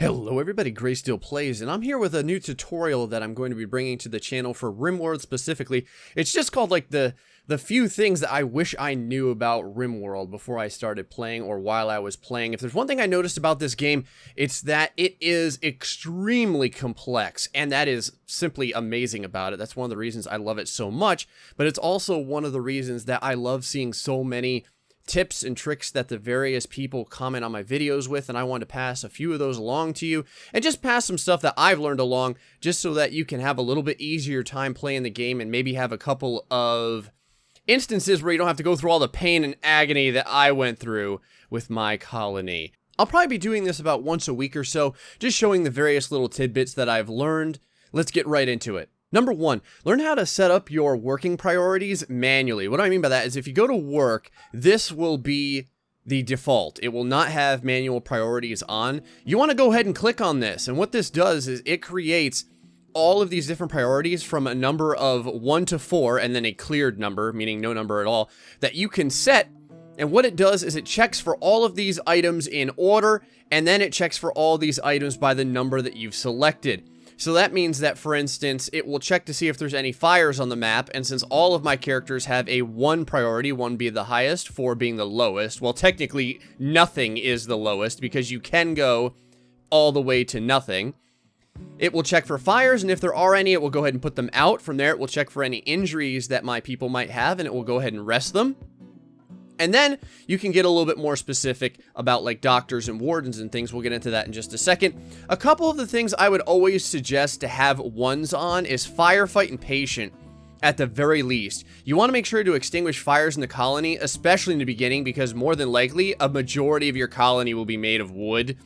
Hello everybody, GrayStillPlays, and I'm here with a new tutorial that I'm going to be bringing to the channel for Rimworld specifically. It's just called like the few things that I wish I knew about Rimworld before I started playing or while I was playing. If there's one thing I noticed about this game, it's that it is extremely complex, and that is simply amazing about it. That's one of the reasons I love it so much, but it's also one of the reasons that I love seeing so many tips and tricks that the various people comment on my videos with, and I want to pass a few of those along to you and just pass some stuff that I've learned along just so that you can have a little bit easier time playing the game and maybe have a couple of instances where you don't have to go through all the pain and agony that I went through with my colony. I'll probably be doing this about once a week or so, just showing the various little tidbits that I've learned. Let's get right into it. Number one, learn how to set up your working priorities manually. What I mean by that is if you go to work, this will be the default. It will not have manual priorities on. You want to go ahead and click on this. And what this does is it creates all of these different priorities from a number of 1 to 4 and then a cleared number, meaning no number at all, that you can set. And what it does is it checks for all of these items in order, and then it checks for all these items by the number that you've selected. So that means that, for instance, it will check to see if there's any fires on the map, and since all of my characters have a 1 priority, 1 being the highest, 4 being the lowest, well, technically, nothing is the lowest, because you can go all the way to nothing. It will check for fires, and if there are any, it will go ahead and put them out. From there, it will check for any injuries that my people might have, and it will go ahead and rest them. And then you can get a little bit more specific about like doctors and wardens and things. We'll get into that in just a second. A couple of the things I would always suggest to have 1s on is firefight and patient at the very least. You want to make sure to extinguish fires in the colony, especially in the beginning, because more than likely a majority of your colony will be made of wood.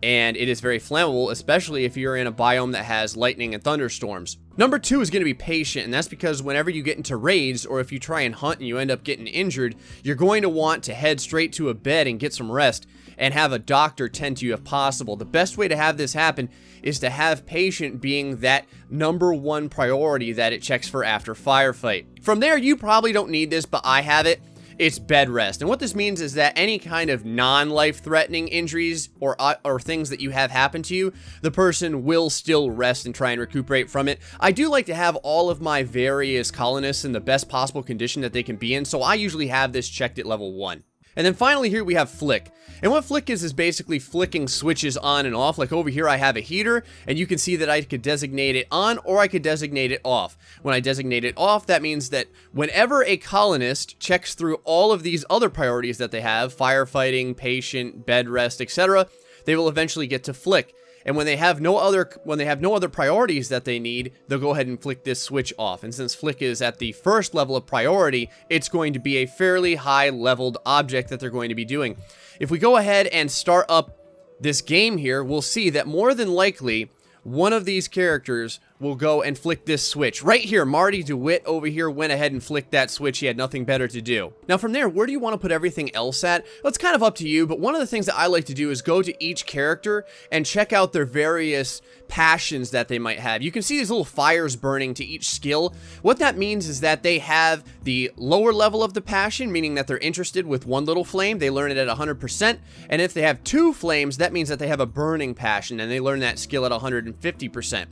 And it is very flammable, especially if you're in a biome that has lightning and thunderstorms. Number 2 is going to be patient, and that's because whenever you get into raids, or if you try and hunt and you end up getting injured, you're going to want to head straight to a bed and get some rest, and have a doctor tend to you if possible. The best way to have this happen is to have patient being that number 1 priority that it checks for after firefight. From there, you probably don't need this, but I have it. It's bed rest. And what this means is that any kind of non-life-threatening injuries or things that you have happen to you, the person will still rest and try and recuperate from it. I do like to have all of my various colonists in the best possible condition that they can be in, so I usually have this checked at level 1. And then finally here we have flick. And what flick is basically flicking switches on and off. Like over here I have a heater, and you can see that I could designate it on or I could designate it off. When I designate it off, that means that whenever a colonist checks through all of these other priorities that they have, firefighting, patient, bed rest, etc., they will eventually get to flick. And when they have no other priorities that they need, they'll go ahead and flick this switch off. And since flick is at the first level of priority, it's going to be a fairly high leveled object that they're going to be doing. If we go ahead and start up this game here, we'll see that more than likely, one of these characters will go and flick this switch. Right here, Marty DeWitt over here went ahead and flicked that switch. He had nothing better to do. Now from there, where do you want to put everything else at? Well, it's kind of up to you, but one of the things that I like to do is go to each character and check out their various passions that they might have. You can see these little fires burning to each skill. What that means is that they have the lower level of the passion, meaning that they're interested with one little flame. They learn it at 100%. And if they have 2 flames, that means that they have a burning passion, and they learn that skill at 150%.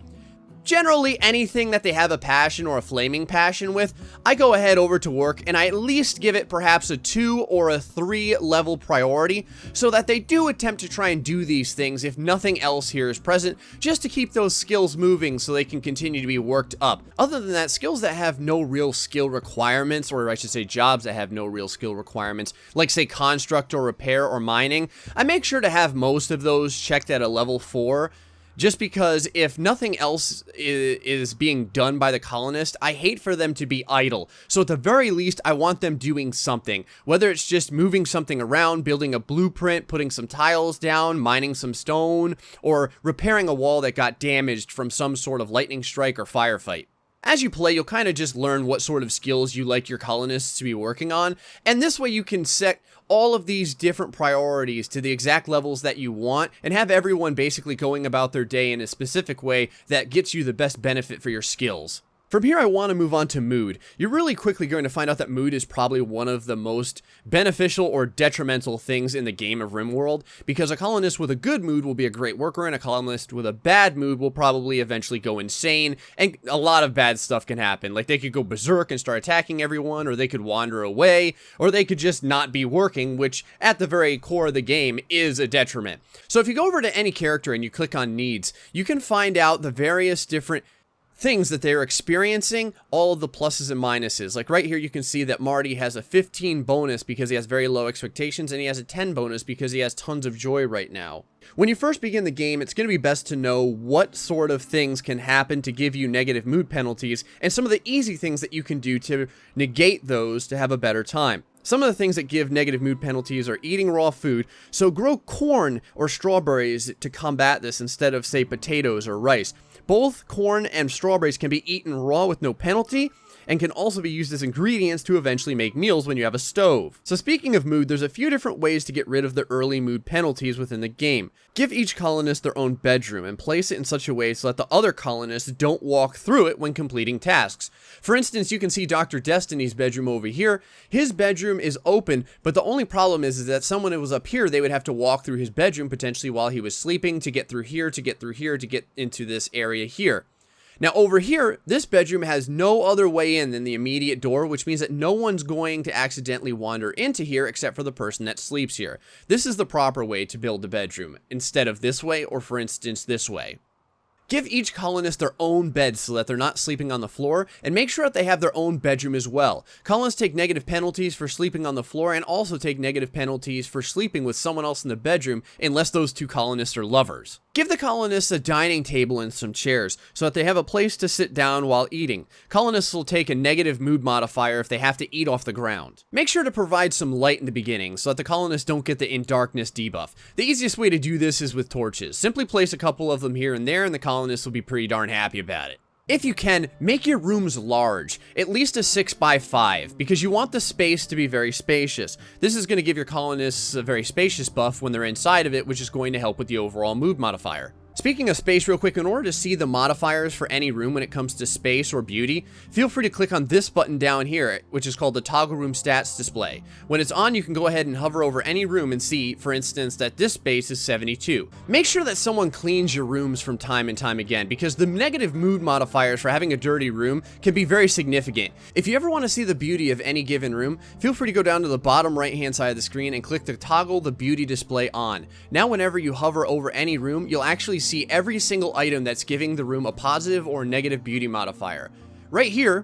Generally, anything that they have a passion or a flaming passion with, I go ahead over to work and I at least give it perhaps a 2 or a 3 level priority so that they do attempt to try and do these things if nothing else here is present, just to keep those skills moving so they can continue to be worked up. Other than that, skills that have no real skill requirements, or I should say jobs that have no real skill requirements, like say construct or repair or mining, I make sure to have most of those checked at a level 4. Just because if nothing else is being done by the colonist, I hate for them to be idle. So at the very least, I want them doing something. Whether it's just moving something around, building a blueprint, putting some tiles down, mining some stone, or repairing a wall that got damaged from some sort of lightning strike or firefight. As you play, you'll kind of just learn what sort of skills you like your colonists to be working on, and this way you can set all of these different priorities to the exact levels that you want, and have everyone basically going about their day in a specific way that gets you the best benefit for your skills. From here, I want to move on to mood. You're really quickly going to find out that mood is probably one of the most beneficial or detrimental things in the game of Rimworld, because a colonist with a good mood will be a great worker, and a colonist with a bad mood will probably eventually go insane, and a lot of bad stuff can happen. Like, they could go berserk and start attacking everyone, or they could wander away, or they could just not be working, which at the very core of the game is a detriment. So if you go over to any character and you click on needs, you can find out the various different things that they're experiencing, all of the pluses and minuses. Like right here, you can see that Marty has a 15 bonus because he has very low expectations, and he has a 10 bonus because he has tons of joy right now. When you first begin the game, it's going to be best to know what sort of things can happen to give you negative mood penalties, and some of the easy things that you can do to negate those to have a better time. Some of the things that give negative mood penalties are eating raw food, so grow corn or strawberries to combat this instead of, say, potatoes or rice. Both corn and strawberries can be eaten raw with no penalty, and can also be used as ingredients to eventually make meals when you have a stove. So speaking of mood, there's a few different ways to get rid of the early mood penalties within the game. Give each colonist their own bedroom, and place it in such a way so that the other colonists don't walk through it when completing tasks. For instance, you can see Dr. Destiny's bedroom over here. His bedroom is open, but the only problem is that someone who was up here, they would have to walk through his bedroom potentially while he was sleeping to get through here, to get through here, to get into this area here. Now over here, this bedroom has no other way in than the immediate door, which means that no one's going to accidentally wander into here except for the person that sleeps here. This is the proper way to build a bedroom, instead of this way, or for instance this way. Give each colonist their own bed so that they're not sleeping on the floor, and make sure that they have their own bedroom as well. Colonists take negative penalties for sleeping on the floor, and also take negative penalties for sleeping with someone else in the bedroom, unless those two colonists are lovers. Give the colonists a dining table and some chairs, so that they have a place to sit down while eating. Colonists will take a negative mood modifier if they have to eat off the ground. Make sure to provide some light in the beginning, so that the colonists don't get the in darkness debuff. The easiest way to do this is with torches. Simply place a couple of them here and there, and the colonists will be pretty darn happy about it. If you can, make your rooms large, at least a 6x5, because you want the space to be very spacious. This is going to give your colonists a very spacious buff when they're inside of it, which is going to help with the overall mood modifier. Speaking of space real quick, in order to see the modifiers for any room when it comes to space or beauty, feel free to click on this button down here, which is called the toggle room stats display. When it's on, you can go ahead and hover over any room and see, for instance, that this space is 72. Make sure that someone cleans your rooms from time and time again, because the negative mood modifiers for having a dirty room can be very significant. If you ever want to see the beauty of any given room, feel free to go down to the bottom right hand side of the screen and click the toggle the beauty display on. Now whenever you hover over any room, you'll actually see every single item that's giving the room a positive or negative beauty modifier. Right here,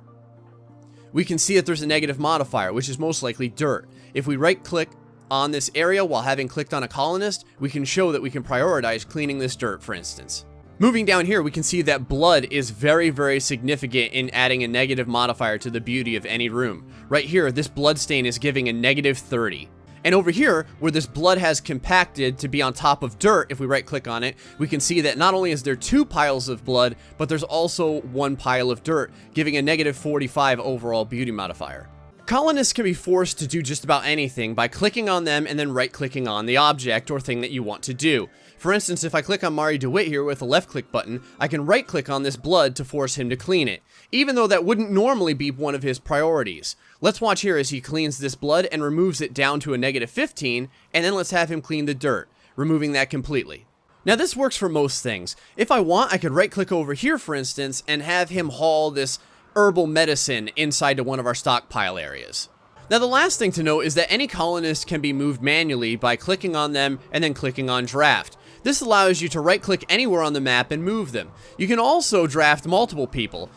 we can see that there's a negative modifier, which is most likely dirt. If we right click on this area while having clicked on a colonist, we can show that we can prioritize cleaning this dirt, for instance. Moving down here, we can see that blood is very, very significant in adding a negative modifier to the beauty of any room. Right here, this blood stain is giving a negative 30. And over here, where this blood has compacted to be on top of dirt, if we right click on it, we can see that not only is there 2 piles of blood, but there's also 1 pile of dirt, giving a negative 45 overall beauty modifier. Colonists can be forced to do just about anything by clicking on them and then right clicking on the object or thing that you want to do. For instance, if I click on Mari DeWitt here with a left click button, I can right click on this blood to force him to clean it, even though that wouldn't normally be one of his priorities. Let's watch here as he cleans this blood and removes it down to a negative 15, and then let's have him clean the dirt, removing that completely. Now this works for most things. If I want, I could right click over here, for instance, and have him haul this herbal medicine inside to one of our stockpile areas. Now the last thing to note is that any colonist can be moved manually by clicking on them and then clicking on draft. This allows you to right click anywhere on the map and move them. You can also draft multiple people,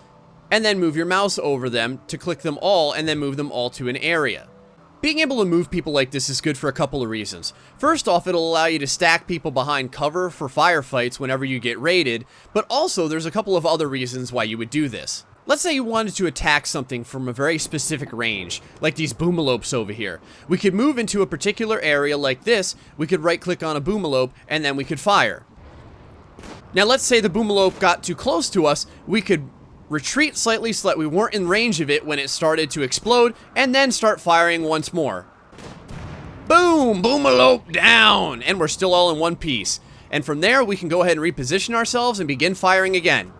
and then move your mouse over them to click them all and then move them all to an area. Being able to move people like this is good for a couple of reasons. First off, it'll allow you to stack people behind cover for firefights whenever you get raided, but also there's a couple of other reasons why you would do this. Let's say you wanted to attack something from a very specific range, like these boomalopes over here. We could move into a particular area like this, we could right click on a boomalope, and then we could fire. Now let's say the boomalope got too close to us, we could retreat slightly so that we weren't in range of it when it started to explode, and then start firing once more. Boom! Boomalope down! And we're still all in one piece. And from there, we can go ahead and reposition ourselves and begin firing again.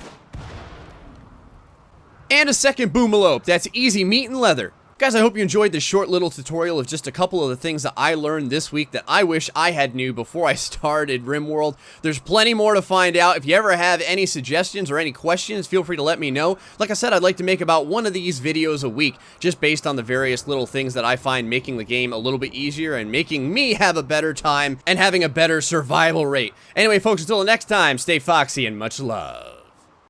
and a second boomalope. That's easy meat and leather. Guys, I hope you enjoyed this short little tutorial of just a couple of the things that I learned this week that I wish I had knew before I started Rimworld. There's plenty more to find out. If you ever have any suggestions or any questions, feel free to let me know. Like I said, I'd like to make about one of these videos a week, just based on the various little things that I find making the game a little bit easier and making me have a better time and having a better survival rate. Anyway, folks, until the next time, stay foxy and much love.